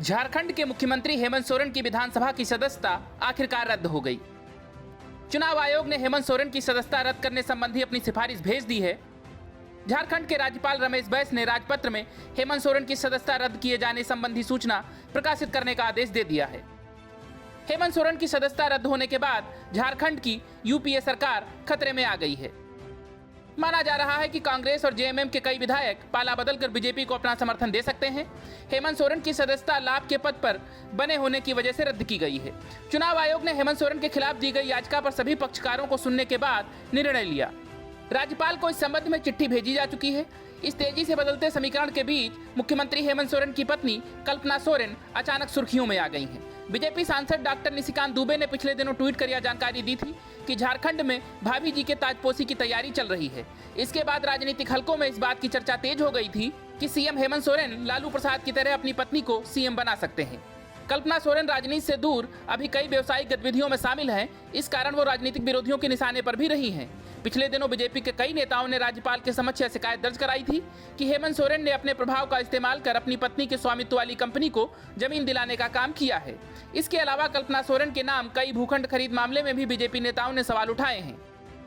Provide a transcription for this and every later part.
झारखंड के मुख्यमंत्री हेमंत सोरेन की विधानसभा की सदस्यता आखिरकार रद्द हो गई। चुनाव आयोग ने हेमंत सोरेन की सदस्यता रद्द करने संबंधी अपनी सिफारिश भेज दी है। झारखंड के राज्यपाल रमेश बैस ने राजपत्र में हेमंत सोरेन की सदस्यता रद्द किए जाने संबंधी सूचना प्रकाशित करने का आदेश दे दिया है। हेमंत सोरेन की सदस्यता रद्द होने के बाद झारखंड की यूपीए सरकार खतरे में आ गई है। माना जा रहा है कि कांग्रेस और जेएमएम के कई विधायक पाला बदलकर बीजेपी को अपना समर्थन दे सकते हैं। हेमंत सोरेन की सदस्यता लाभ के पद पर बने होने की वजह से रद्द की गई है। चुनाव आयोग ने हेमंत सोरेन के खिलाफ दी गई याचिका पर सभी पक्षकारों को सुनने के बाद निर्णय लिया। राज्यपाल को इस संबंध में चिट्ठी भेजी जा चुकी है। इस तेजी से बदलते समीकरण के बीच मुख्यमंत्री हेमंत सोरेन की पत्नी कल्पना सोरेन अचानक सुर्खियों में आ गई हैं। बीजेपी सांसद डॉक्टर निशिकांत दुबे ने पिछले दिनों ट्वीट कर यह जानकारी दी थी कि झारखंड में भाभी जी के ताजपोशी की तैयारी चल रही है। इसके बाद राजनीतिक हलकों में इस बात की चर्चा तेज हो गई थी कि सीएम हेमंत सोरेन लालू प्रसाद की तरह अपनी पत्नी को सीएम बना सकते हैं। कल्पना सोरेन राजनीति से दूर अभी कई व्यवसायिक गतिविधियों में शामिल हैं। इस कारण वो राजनीतिक विरोधियों के निशाने पर भी रही हैं। पिछले दिनों बीजेपी के कई नेताओं ने राज्यपाल के समक्ष शिकायत दर्ज कराई थी कि हेमंत सोरेन ने अपने प्रभाव का इस्तेमाल कर अपनी पत्नी के स्वामित्व वाली कंपनी को जमीन दिलाने का काम किया है। इसके अलावा कल्पना सोरेन के नाम कई भूखंड खरीद मामले में भी बीजेपी नेताओं ने सवाल उठाए हैं।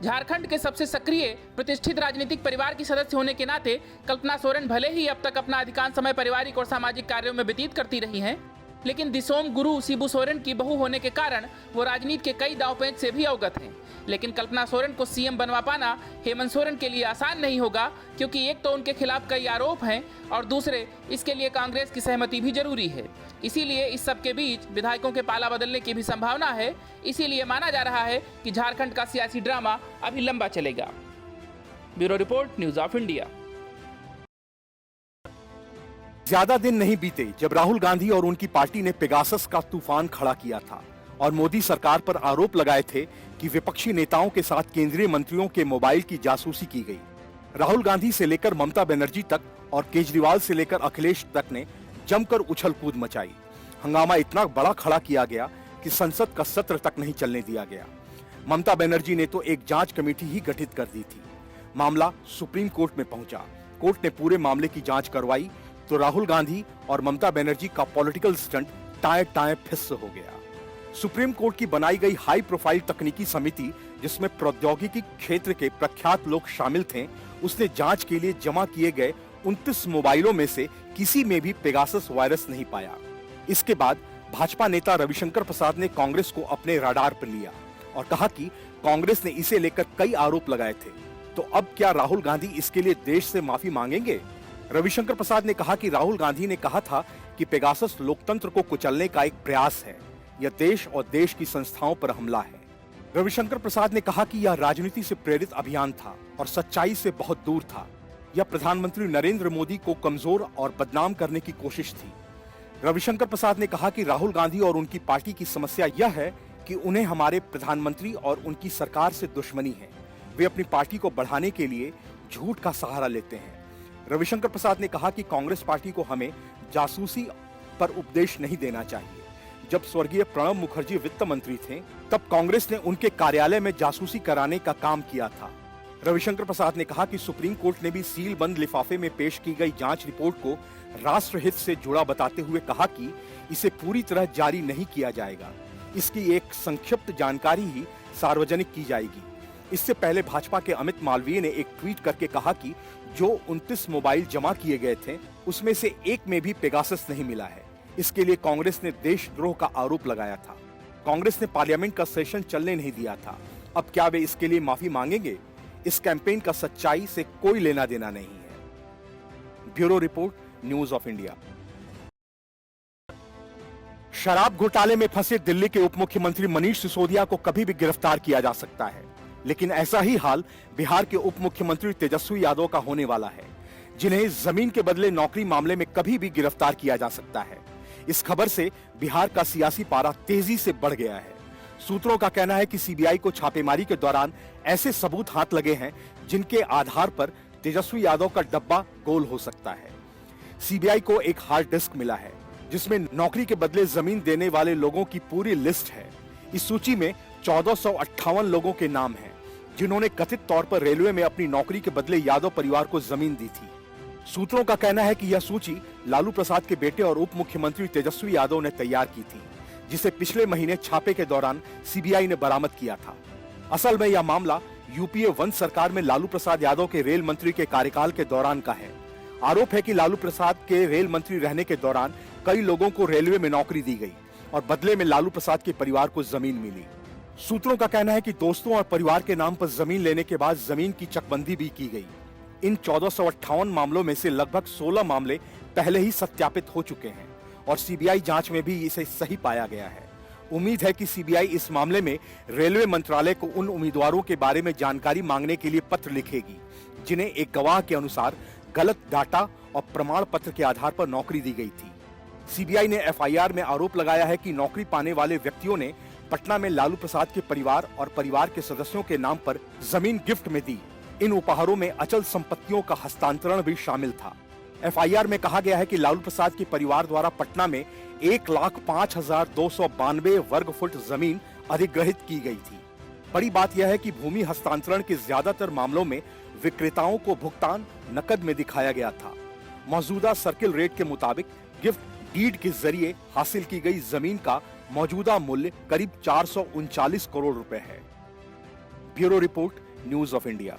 झारखंड के सबसे सक्रिय प्रतिष्ठित राजनीतिक परिवार की सदस्य होने के नाते कल्पना सोरेन भले ही अब तक अपना अधिकांश समय पारिवारिक और सामाजिक कार्यों में व्यतीत करती रही हैं, लेकिन दिसोम गुरु शिबू सोरेन की बहू होने के कारण वो राजनीति के कई दांवपेच से भी अवगत हैं। लेकिन कल्पना सोरेन को सीएम बनवा पाना हेमंत सोरेन के लिए आसान नहीं होगा, क्योंकि एक तो उनके खिलाफ कई आरोप हैं और दूसरे इसके लिए कांग्रेस की सहमति भी जरूरी है। इसीलिए इस सब के बीच विधायकों के पाला बदलने की भी संभावना है। इसीलिए माना जा रहा है कि झारखंड का सियासी ड्रामा अभी लंबा चलेगा। Bureau report, news of India. ज्यादा दिन नहीं बीते जब राहुल गांधी और उनकी पार्टी ने पेगासस का तूफान खड़ा किया था और मोदी सरकार पर आरोप लगाए थे कि विपक्षी नेताओं के साथ केंद्रीय मंत्रियों के मोबाइल की जासूसी की गई। राहुल गांधी से लेकर ममता बनर्जी तक और केजरीवाल से लेकर अखिलेश तक ने जमकर उछल कूद मचाई। हंगामा इतना बड़ा खड़ा किया गया कि संसद का सत्र तक नहीं चलने दिया गया। ममता बनर्जी ने तो एक जांच कमेटी ही गठित कर दी थी। मामला सुप्रीम कोर्ट में पहुंचा। कोर्ट ने पूरे मामले की जांच करवाई तो राहुल गांधी और ममता बनर्जी का पॉलिटिकल स्टंट टाए टाए फिस हो गया। सुप्रीम कोर्ट की बनाई गई हाई प्रोफाइल तकनीकी समिति, जिसमें प्रौद्योगिकी क्षेत्र के प्रख्यात लोग शामिल थे, उसने जांच के लिए जमा किए गए 29 मोबाइलों में से किसी में भी पेगासस वायरस नहीं पाया। इसके बाद भाजपा नेता रविशंकर प्रसाद ने कांग्रेस को अपने रडार पर लिया और कहा कि कांग्रेस ने इसे लेकर कई आरोप लगाए थे, तो अब क्या राहुल गांधी इसके लिए देश से माफी मांगेंगे? रविशंकर प्रसाद ने कहा कि राहुल गांधी ने कहा था कि पेगासस लोकतंत्र को कुचलने का एक प्रयास है। यह देश और देश की संस्थाओं पर हमला है। रविशंकर प्रसाद ने कहा कि यह राजनीति से प्रेरित अभियान था और सच्चाई से बहुत दूर था। यह प्रधानमंत्री नरेंद्र मोदी को कमजोर और बदनाम करने की कोशिश थी। रविशंकर प्रसाद ने कहा कि राहुल गांधी और उनकी पार्टी की समस्या यह है कि उन्हें हमारे प्रधानमंत्री और उनकी सरकार से दुश्मनी है। वे अपनी पार्टी को बढ़ाने के लिए झूठ का सहारा लेते हैं। रविशंकर प्रसाद ने कहा कि कांग्रेस पार्टी को हमें जासूसी पर उपदेश नहीं देना चाहिए। जब स्वर्गीय प्रणब मुखर्जी वित्त मंत्री थे, तब कांग्रेस ने उनके कार्यालय में जासूसी कराने का काम किया था। रविशंकर प्रसाद ने कहा कि सुप्रीम कोर्ट ने भी सील बंद लिफाफे में पेश की गई जांच रिपोर्ट को राष्ट्रहित से जुड़ा बताते हुए कहा कि इसे पूरी तरह जारी नहीं किया जाएगा। इसकी एक संक्षिप्त जानकारी ही सार्वजनिक की जाएगी। इससे पहले भाजपा के अमित मालवीय ने एक ट्वीट करके कहा कि जो 29 मोबाइल जमा किए गए थे, उसमें से एक में भी पेगासस नहीं मिला है। इसके लिए कांग्रेस ने देशद्रोह का आरोप लगाया था। कांग्रेस ने पार्लियामेंट का सेशन चलने नहीं दिया था। अब क्या वे इसके लिए माफी मांगेंगे? इस कैंपेन का सच्चाई से कोई लेना देना नहीं है। Bureau report, news of India. शराब घोटाले में फंसे दिल्ली के उप मुख्यमंत्री मनीष सिसोदिया को कभी भी गिरफ्तार किया जा सकता है, लेकिन ऐसा ही हाल बिहार के उप मुख्यमंत्री तेजस्वी यादव का होने वाला है, जिन्हें जमीन के बदले नौकरी मामले में कभी भी गिरफ्तार किया जा सकता है। इस खबर से बिहार का सियासी पारा तेजी से बढ़ गया है। सूत्रों का कहना है कि सीबीआई को छापेमारी के दौरान ऐसे सबूत हाथ लगे हैं जिनके आधार पर तेजस्वी यादव का डब्बा गोल हो सकता है। सीबीआई को एक हार्ड डिस्क मिला है जिसमें नौकरी के बदले जमीन देने वाले लोगों की पूरी लिस्ट है। इस सूची में 1458 लोगों के नाम हैं जिन्होंने कथित तौर पर रेलवे में अपनी नौकरी के बदले यादव परिवार को जमीन दी थी। सूत्रों का कहना है कि यह सूची लालू प्रसाद के बेटे और उप मुख्यमंत्री तेजस्वी यादव ने तैयार की थी, जिसे पिछले महीने छापे के दौरान सीबीआई ने बरामद किया था। असल में यह मामला यूपीए 1 सरकार में लालू प्रसाद यादव के रेल मंत्री के कार्यकाल के दौरान का है। आरोप है कि लालू प्रसाद के रेल मंत्री रहने के दौरान कई लोगों को रेलवे में नौकरी दी गई और बदले में लालू प्रसाद के परिवार को जमीन मिली। सूत्रों का कहना है कि दोस्तों और परिवार के नाम पर जमीन लेने के बाद जमीन की चकबंदी भी की गई। इन 1458 मामलों में से लगभग 16 मामले पहले ही सत्यापित हो चुके हैं और सीबीआई जांच में भी इसे सही पाया गया है। उम्मीद है कि सीबीआई इस मामले में रेलवे मंत्रालय को उन उम्मीदवारों के बारे में जानकारी मांगने के लिए पत्र लिखेगी जिन्हें एक गवाह के अनुसार गलत डाटा और प्रमाण पत्र के आधार पर नौकरी दी गई थी। सीबीआई ने एफआईआर में आरोप लगाया है कि नौकरी पाने वाले व्यक्तियों ने पटना में लालू प्रसाद के परिवार और परिवार के सदस्यों के नाम पर जमीन गिफ्ट में दी। इन उपहारों में अचल संपत्तियों का हस्तांतरण भी शामिल था। एफआईआर में कहा गया है कि लालू प्रसाद के परिवार द्वारा पटना में 1,05,292 वर्ग फुट जमीन अधिग्रहित की गई थी। बड़ी बात यह है कि भूमि हस्तांतरण के ज्यादातर मामलों में विक्रेताओं को भुगतान नकद में दिखाया गया था। मौजूदा सर्किल रेट के मुताबिक गिफ्ट डीड के जरिए हासिल की गई जमीन का मौजूदा मूल्य करीब 439 करोड़ रुपए है। Bureau report, news of India.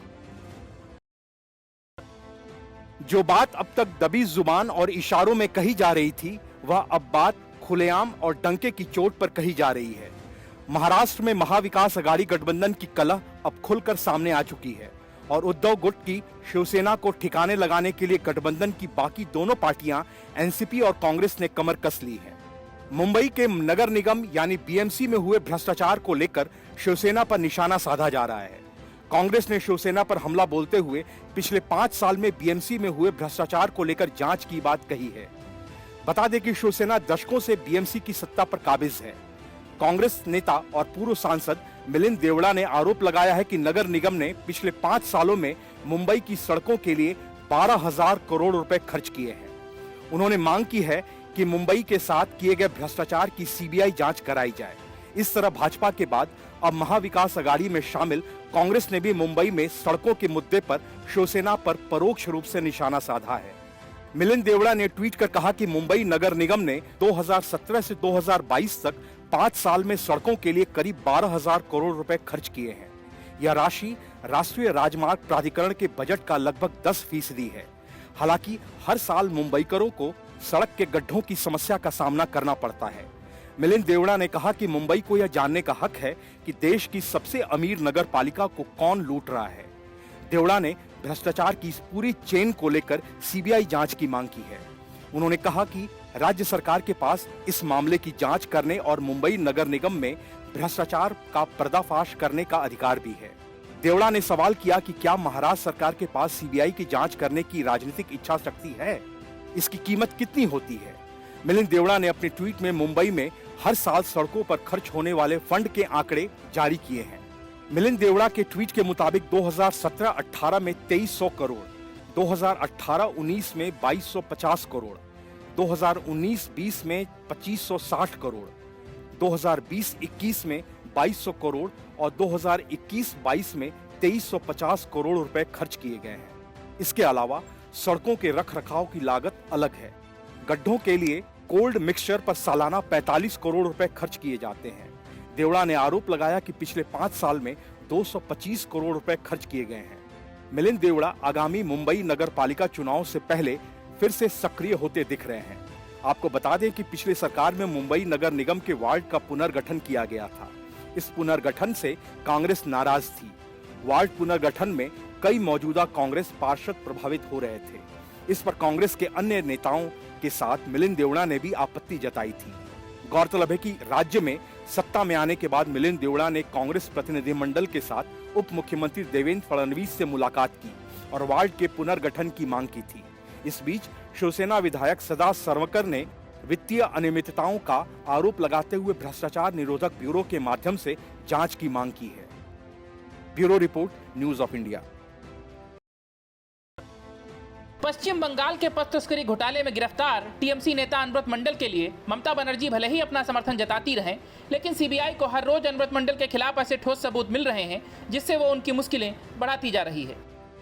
जो बात अब तक दबी जुबान और इशारों में कही जा रही थी, वह अब बात खुलेआम और डंके की चोट पर कही जा रही है। महाराष्ट्र में महाविकास अघाड़ी गठबंधन की कलह अब खुलकर सामने आ चुकी है और उद्धव गुट की शिवसेना को ठिकाने लगाने के लिए गठबंधन की बाकी दोनों पार्टियां एनसीपी और कांग्रेस ने कमर कस ली है। मुंबई के नगर निगम यानी बीएमसी में हुए भ्रष्टाचार को लेकर शिवसेना पर निशाना साधा जा रहा है। कांग्रेस ने शिवसेना पर हमला बोलते हुए पिछले 5 साल में बीएमसी में हुए भ्रष्टाचार को लेकर जांच की बात कही है। बता दें कि शिवसेना दशकों से बीएमसी की सत्ता पर काबिज है। कांग्रेस नेता और पूर्व सांसद मिलिंद देवड़ा ने आरोप लगाया है कि नगर निगम ने पिछले 5 सालों में मुंबई की सड़कों के लिए 12,000 करोड़ रुपए खर्च किए हैं। उन्होंने मांग की है कि मुंबई के साथ किए गए भ्रष्टाचार की सीबीआई जांच कराई जाए। इस तरह भाजपा के बाद अब महाविकास अघाड़ी में शामिल कांग्रेस ने भी मुंबई में सड़कों के मुद्दे पर शिवसेना पर परोक्ष रूप से निशाना साधा है। मिलिंद देवड़ा ने ट्वीट कर कहा कि मुंबई नगर निगम ने 2017 से 2022 तक 5 साल में सड़कों के लिए करीब 12,000 करोड़ रुपए खर्च किए हैं। यह राशि राष्ट्रीय राजमार्ग प्राधिकरण के बजट का लगभग 10% है। हालांकि हर साल मुंबईकरों को सड़क के गड्ढों की समस्या का सामना करना पड़ता है। मिलिंद देवड़ा ने कहा कि मुंबई को यह जानने का हक है कि देश की सबसे अमीर नगर पालिका को कौन लूट रहा है। देवड़ा ने भ्रष्टाचार की इस पूरी चेन को लेकर सीबीआई जांच की मांग की है। उन्होंने कहा कि राज्य सरकार के पास इस मामले की जांच करने और मुंबई नगर निगम में भ्रष्टाचार का पर्दाफाश करने का अधिकार भी है। देवड़ा ने सवाल किया कि क्या महाराष्ट्र सरकार के पास सीबीआई की जांच करने की राजनीतिक इच्छा शक्ति है? इसकी कीमत कितनी होती है? मिलिंद देवड़ा ने अपने ट्वीट में मुंबई में हर साल सड़कों पर खर्च होने वाले फंड के आंकड़े जारी किए हैं। मिलिंद देवड़ा के ट्वीट के मुताबिक 2017-18 में 2300 करोड़, 2018-19 में 2250 करोड़, 2019-20 में 2560 करोड़, 2020-21 में 2200 करोड़ और 2021-22 में 2350 करोड़ रुपए खर्च किए गए हैं। इसके अलावा सड़कों के रखरखाव की लागत अलग है। गड्ढों के लिए कोल्ड मिक्सचर पर सालाना 45 करोड़ रुपए खर्च किए जाते हैं। देवड़ा ने आरोप लगाया कि पिछले 5 साल में 225 करोड़ रुपए खर्च किए गए हैं। मिलिंद देवड़ा आगामी मुंबई नगर पालिका चुनाव से पहले फिर से सक्रिय होते दिख रहे हैं। आपको बता दें कि पिछली सरकार में मुंबई नगर निगम के वार्ड का पुनर्गठन किया गया था। इस पुनर्गठन से कांग्रेस नाराज थी। वार्ड पुनर्गठन में कई मौजूदा कांग्रेस पार्षद प्रभावित हो रहे थे। इस पर कांग्रेस के अन्य नेताओं के साथ मिलिंद देवड़ा ने भी आपत्ति जताई थी। गौरतलब है कि राज्य में सत्ता में आने के बाद मिलिंद देवड़ा ने कांग्रेस प्रतिनिधिमंडल के साथ उप मुख्यमंत्री देवेंद्र फडणवीस से मुलाकात की और वार्ड के पुनर्गठन की मांग की थी। इस बीच शिवसेना विधायक सदा सरवकर ने वित्तीय अनियमितताओं का आरोप लगाते हुए भ्रष्टाचार निरोधक ब्यूरो के माध्यम से जांच की मांग की है। Bureau report, news of India. Paschim Bengal के पथ तस्करी घोटाले में गिरफ्तार टीएमसी नेता अनुव्रत मंडल के लिए ममता बनर्जी भले ही अपना समर्थन जताती रहें, लेकिन सीबीआई को हर रोज अनुव्रत मंडल के खिलाफ ऐसे ठोस सबूत मिल रहे हैं जिससे वो उनकी मुश्किलें बढ़ाती जा रही है।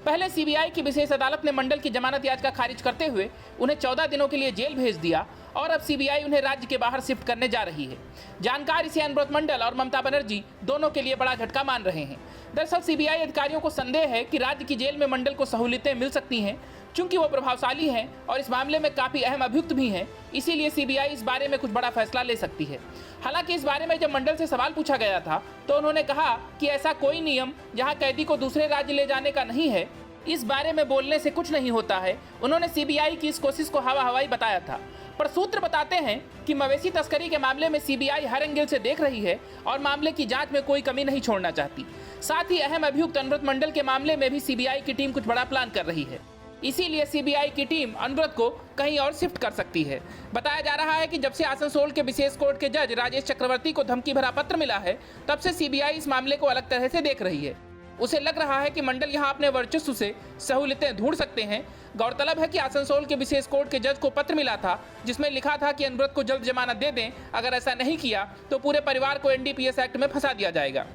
पहले सीबीआई की विशेष अदालत ने मंडल की जमानत याचिका खारिज करते हुए उन्हें 14 दिनों के लिए जेल भेज दिया और अब सीबीआई उन्हें राज्य के बाहर शिफ्ट करने जा रही है। जानकार इसे अनुव्रत मंडल और ममता बनर्जी दोनों के लिए बड़ा झटका मान रहे हैं। दरअसल सीबीआई अधिकारियों को संदेह है कि राज्य की जेल में मंडल को सहूलियतें मिल सकती हैं, चूंकि वो प्रभावशाली हैं और इस मामले में काफी अहम अभियुक्त भी हैं। इसीलिए सीबीआई इस बारे में कुछ बड़ा फैसला ले सकती है। हालांकि इस बारे में जब मंडल से सवाल पूछा गया था तो उन्होंने कहा कि ऐसा कोई नियम जहां कैदी को दूसरे राज्य ले जाने का नहीं है, इस बारे में बोलने से कुछ नहीं होता है। उन्होंने सीबीआई की इस कोशिश को हवा हवाई बताया था, पर सूत्र बताते हैं कि मवेशी तस्करी के मामले में सीबीआई हर एंगल से देख रही है और मामले की जांच में कोई कमी नहीं छोड़ना चाहती। साथ ही अहम अभियुक्त अनुव्रत मंडल के मामले में भी सीबीआई की टीम कुछ बड़ा प्लान कर रही है। इसीलिए सीबीआई की टीम अनुव्रत को कहीं और शिफ्ट कर सकती है। बताया जा रहा है कि जब से आसनसोल के विशेष कोर्ट के जज राजेश चक्रवर्ती को धमकी भरा पत्र मिला है, तब से सीबीआई इस मामले को अलग तरह से देख रही है। उसे लग रहा है कि मंडल यहां अपने वर्चस्व से सहूलियतें ढूंढ सकते हैं। गौरतलब है कि आसनसोल के विशेष कोर्ट के जज को पत्र मिला था जिसमें लिखा था कि अनुव्रत को जल्द जमानत दे दें, अगर ऐसा नहीं किया तो पूरे परिवार को एनडीपीएस एक्ट में फंसा दिया जाएगा।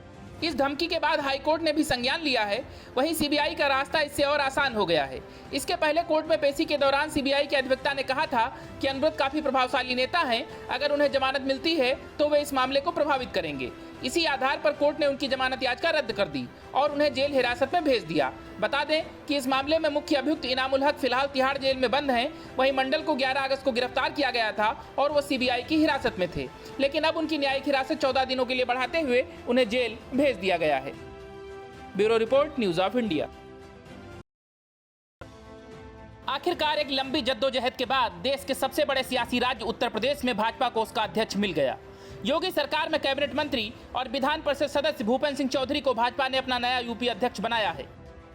इस धमकी के बाद हाईकोर्ट ने भी संज्ञान लिया है। वहीं सीबीआई का रास्ता इससे और आसान हो गया है। इसके पहले कोर्ट में पेशी के दौरान सीबीआई के अधिवक्ता ने कहा था कि अनुव्रत काफी प्रभावशाली नेता हैं, अगर उन्हें जमानत मिलती है तो वे इस मामले को प्रभावित करेंगे। इसी आधार पर कोर्ट ने उनकी जमानत याचिका रद्द कर दी और उन्हें जेल हिरासत में भेज दिया। बता दें कि इस मामले में मुख्य अभियुक्त इनामुल हक फिलहाल तिहाड़ जेल में बंद हैं। वहीं मंडल को 11 अगस्त को गिरफ्तार किया गया था और वो सीबीआई की हिरासत में थे, लेकिन अब उनकी न्यायिक हिरासत 14 दिनों के लिए बढ़ाते हुए उन्हें जेल भेज दिया गया है। Bureau report, news of India. आखिरकार एक लंबी जद्दोजहद के बाद देश के सबसे बड़े सियासी राज्य उत्तर प्रदेश में भाजपा को उसका अध्यक्ष मिल गया। योगी सरकार में कैबिनेट मंत्री और विधान परिषद सदस्य भूपेंद्र सिंह चौधरी को भाजपा ने अपना नया यूपी अध्यक्ष बनाया है।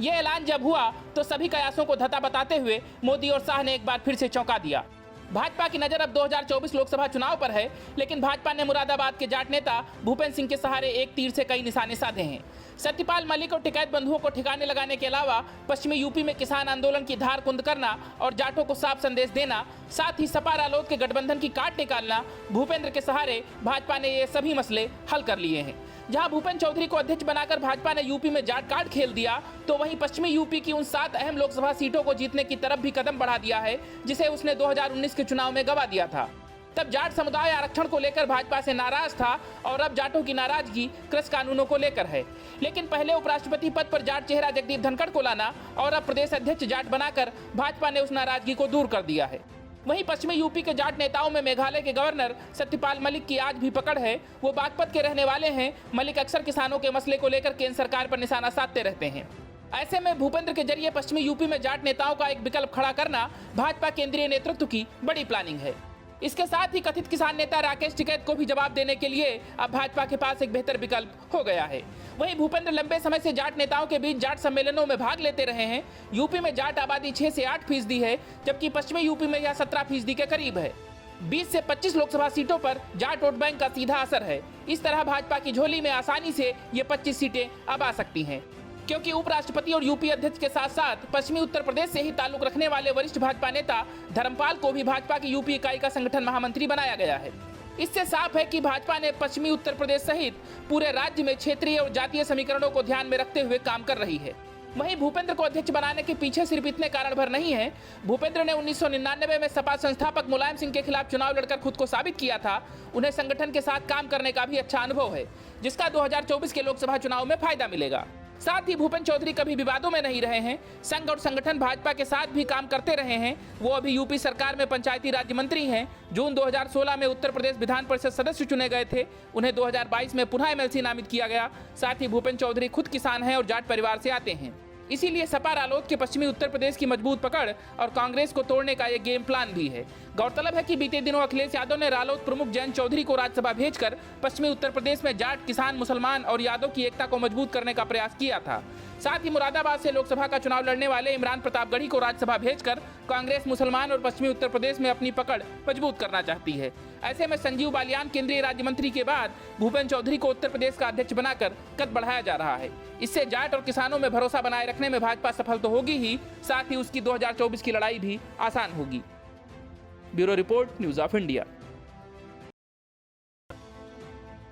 यह ऐलान जब हुआ तो सभी कयासों को धत्ता बताते हुए मोदी और शाह ने एक बार फिर से चौंका दिया। भाजपा की नजर अब 2024 लोकसभा चुनाव पर है, लेकिन भाजपा ने मुरादाबाद के जाट नेता भूपेंद्र सिंह के सहारे एक तीर से कई निशाने साधे हैं। सत्यपाल मलिक और टिकैत बंधुओं को ठिकाने लगाने के अलावा पश्चिमी यूपी में किसान आंदोलन की धार कुंद करना और जाटों को साफ संदेश देना, साथ ही सपा रालोद के गठबंधन की काट निकालना, भूपेंद्र के सहारे भाजपा ने ये सभी मसले हल कर लिए हैं। जहां भूपेंद्र चौधरी को अध्यक्ष बनाकर भाजपा ने यूपी में जाट कार्ड खेल दिया, तो वहीं पश्चिमी यूपी की उन 7 अहम लोकसभा सीटों को जीतने की तरफ भी कदम बढ़ा दिया है जिसे उसने 2019 के चुनाव में गंवा दिया था। तब जाट समुदाय आरक्षण को लेकर भाजपा से नाराज था और अब जाटों की नाराजगी कृषि कानूनों को लेकर है। लेकिन पहले उपराष्ट्रपति पद पर जाट चेहरा जगदीप धनखड़ को लाना और अब प्रदेश अध्यक्ष जाट बनाकर भाजपा ने उस नाराजगी को दूर कर दिया है। वहीं पश्चिमी यूपी के जाट नेताओं में मेघालय के गवर्नर सत्यपाल मलिक की आज भी पकड़ है। वो बागपत के रहने वाले हैं। मलिक अक्सर किसानों के मसले को लेकर केंद्र सरकार पर निशाना साधते रहते हैं। ऐसे में भूपेंद्र के जरिए पश्चिमी यूपी में जाट नेताओं का एक विकल्प खड़ा करना भाजपा केंद्रीय नेतृत्व की बड़ी प्लानिंग है। इसके साथ ही कथित किसान नेता राकेश टिकैत को भी जवाब देने के लिए अब भाजपा के पास एक बेहतर विकल्प हो गया है। वहीं भूपेंद्र लंबे समय से जाट नेताओं के बीच जाट सम्मेलनों में भाग लेते रहे हैं। यूपी में जाट आबादी 6 से 8% है, जबकि पश्चिमी यूपी में यह 17% के करीब है। 20 से 25 लोकसभा सीटों पर जाट वोट बैंक का सीधा असर है। इस तरह भाजपा की झोली में आसानी से ये 25 सीटें अब आ सकती हैं, क्योंकि उपराष्ट्रपति और यूपी अध्यक्ष के साथ साथ पश्चिमी उत्तर प्रदेश से ही ताल्लुक रखने वाले वरिष्ठ भाजपा नेता धर्मपाल को भी भाजपा की यूपी इकाई का संगठन महामंत्री बनाया गया है। इससे साफ है कि भाजपा ने पश्चिमी उत्तर प्रदेश सहित पूरे राज्य में क्षेत्रीय और जातीय समीकरणों को ध्यान में रखते हुए काम कर रही है। वहीं भूपेंद्र को अध्यक्ष बनाने के पीछे सिर्फ इतने कारण भर नहीं है। भूपेंद्र ने 1999 में सपा संस्थापक मुलायम सिंह के खिलाफ चुनाव लड़कर खुद को साबित किया था। उन्हें संगठन के साथ काम करने का भी अच्छा अनुभव है, जिसका 2024 के लोकसभा चुनाव में फायदा मिलेगा। साथ ही भूपेंद्र चौधरी कभी विवादों में नहीं रहे हैं। संघ और संगठन भाजपा के साथ भी काम करते रहे हैं। वो अभी यूपी सरकार में पंचायती राज्य मंत्री हैं। जून 2016 में उत्तर प्रदेश विधान परिषद सदस्य चुने गए थे। उन्हें 2022 में पुनः एमएलसी नामित किया गया। साथ ही भूपेंद्र चौधरी खुद किसान हैं और जाट परिवार से आते हैं। इसीलिए सपा रालोद के पश्चिमी उत्तर प्रदेश की मजबूत पकड़ और कांग्रेस को तोड़ने का ये गेम प्लान भी है। गौरतलब है कि बीते दिनों अखिलेश यादव ने रालोद प्रमुख जयंत चौधरी को राज्यसभा भेजकर पश्चिमी उत्तर प्रदेश में जाट, किसान, मुसलमान और यादव की एकता को मजबूत करने का प्रयास किया था। साथ ही मुरादाबाद से लोकसभा का चुनाव लड़ने वाले इमरान प्रतापगढ़ी को राज्यसभा भेजकर कांग्रेस मुसलमान और पश्चिमी उत्तर प्रदेश में अपनी पकड़ मजबूत करना चाहती है। ऐसे में संजीव बालियान केंद्रीय राज्य मंत्री के बाद भूपेंद्र चौधरी को उत्तर प्रदेश का अध्यक्ष बनाकर कद बढ़ाया जा रहा है। इससे जाट और किसानों में भरोसा बनाए रखने में भाजपा सफल तो होगी ही, साथ ही उसकी 2024 की लड़ाई भी आसान होगी। Bureau report, news of India.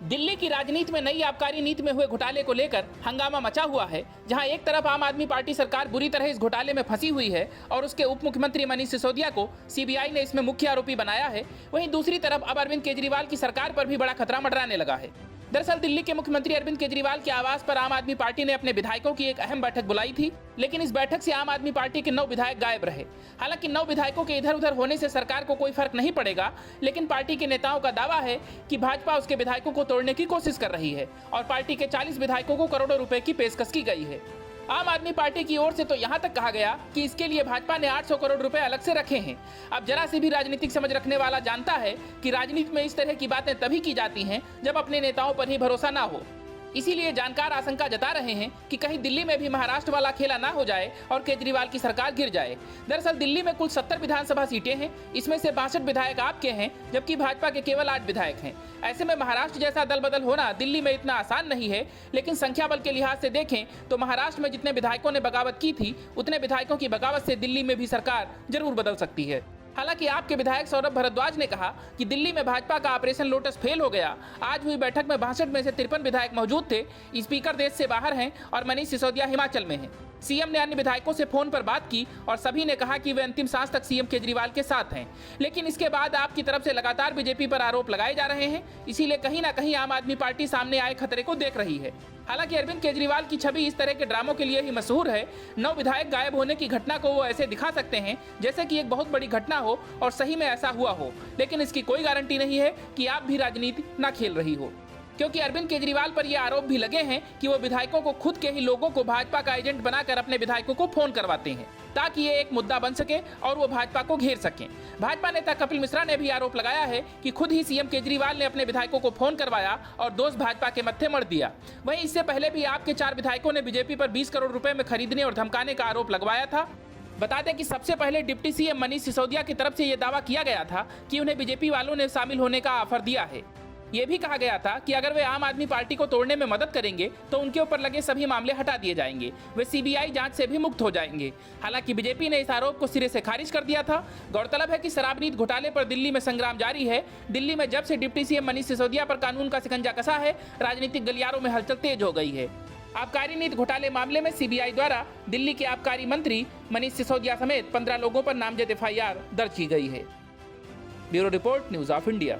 Delhi की राजनीति में नई आबकारी नीति में हुए घोटाले को लेकर हंगामा मचा हुआ है, जहां एक तरफ आम आदमी पार्टी सरकार बुरी तरह इस घोटाले में फंसी हुई है और उसके उप मुख्यमंत्री मनीष सिसोदिया को सीबीआई ने इसमें मुख्य आरोपी बनाया है। वहीं दूसरी तरफ अब अरविंद केजरीवाल की सरकार पर भी बड़ा खतरा मंडराने लगा है। दरअसल दिल्ली के मुख्यमंत्री अरविंद केजरीवाल के आवास पर आम आदमी पार्टी ने अपने विधायकों की एक अहम बैठक बुलाई थी, लेकिन इस बैठक से आम आदमी पार्टी के 9 विधायक गायब रहे। हालांकि 9 विधायकों के इधर उधर होने से सरकार को कोई फर्क नहीं पड़ेगा, लेकिन पार्टी के नेताओं का दावा है कि भाजपा उसके विधायकों को तोड़ने की कोशिश कर रही है और पार्टी के 40 विधायकों को करोड़ों रुपए की पेशकश की गई है। आम आदमी पार्टी की ओर से तो यहां तक कहा गया कि इसके लिए भाजपा ने 800 करोड़ रुपए अलग से रखे हैं। अब जरा सी भी राजनीतिक समझ रखने वाला जानता है कि राजनीति में इस तरह की बातें तभी की जाती हैं जब अपने नेताओं पर ही भरोसा ना हो। इसीलिए जानकार आशंका जता रहे हैं कि कहीं दिल्ली में भी महाराष्ट्र वाला खेला ना हो जाए और केजरीवाल की सरकार गिर जाए। दरअसल दिल्ली में कुल 70 विधानसभा सीटें हैं, इसमें से 62 विधायक आपके हैं, जबकि भाजपा के केवल 8 विधायक हैं। ऐसे में महाराष्ट्र जैसा दल बदल होना दिल्ली में इतना आसान नहीं है, लेकिन संख्या बल के लिहाज से देखें तो महाराष्ट्र में जितने विधायकों ने बगावत की थी, उतने विधायकों की बगावत से दिल्ली में भी सरकार जरूर बदल सकती है। हालांकि आपके विधायक सौरभ भारद्वाज ने कहा कि दिल्ली में भाजपा का ऑपरेशन लोटस फेल हो गया। आज हुई बैठक में 62 में से 53 विधायक मौजूद थे। स्पीकर देश से बाहर हैं और मनीष सिसोदिया हिमाचल में हैं। सीएम ने अन्य विधायकों से फोन पर बात की और सभी ने कहा कि वे अंतिम सांस तक सीएम केजरीवाल के साथ हैं। लेकिन इसके बाद आपकी तरफ से लगातार बीजेपी पर आरोप लगाए जा रहे हैं, इसीलिए कहीं ना कहीं आम आदमी पार्टी सामने आए खतरे को देख रही है। हालांकि अरविंद केजरीवाल की छवि इस तरह के ड्रामों के लिए ही मशहूर है। 9 विधायक गायब होने की घटना को वो ऐसे दिखा सकते हैं जैसे कि एक बहुत बड़ी घटना हो और सही में ऐसा हुआ हो, लेकिन इसकी कोई गारंटी नहीं है कि आप भी राजनीति ना खेल रही हो, क्योंकि अरविंद केजरीवाल पर यह आरोप भी लगे हैं कि वो विधायकों को खुद के ही लोगों को भाजपा का एजेंट बनाकर अपने विधायकों को फोन करवाते हैं ताकि ये एक मुद्दा बन सके और वो भाजपा को घेर सकें। भाजपा नेता कपिल मिश्रा ने भी आरोप लगाया है कि खुद ही सीएम केजरीवाल ने अपने विधायकों को फोन करवाया और दोष भाजपा के मत्थे मढ़ दिया। वहीं इससे पहले भी आपके 4 विधायकों ने बीजेपी पर 20 करोड़ रुपए में खरीदने और धमकाने का आरोप लगवाया था। बता दें कि सबसे पहले डिप्टी सीएम मनीष सिसोदिया की तरफ से यह दावा किया गया था कि उन्हें बीजेपी वालों ने शामिल होने का ऑफर दिया है। ये भी कहा गया था कि अगर वे आम आदमी पार्टी को तोड़ने में मदद करेंगे तो उनके ऊपर लगे सभी मामले हटा दिए जाएंगे, वे सीबीआई जांच से भी मुक्त हो जाएंगे। हालांकि बीजेपी ने इस आरोप को सिरे से खारिज कर दिया था। गौरतलब है कि शराब नीति घोटाले पर दिल्ली में संग्राम जारी है। दिल्ली में जब से डिप्टी सीएम मनीष सिसोदिया पर कानून का शिकंजा कसा है, राजनीतिक गलियारों में हलचल तेज हो गई है। आबकारी नीति घोटाले मामले में सीबीआई द्वारा दिल्ली के आबकारी मंत्री मनीष सिसोदिया समेत 15 लोगों पर नामजद FIR दर्ज की गई है। Bureau report, news of India.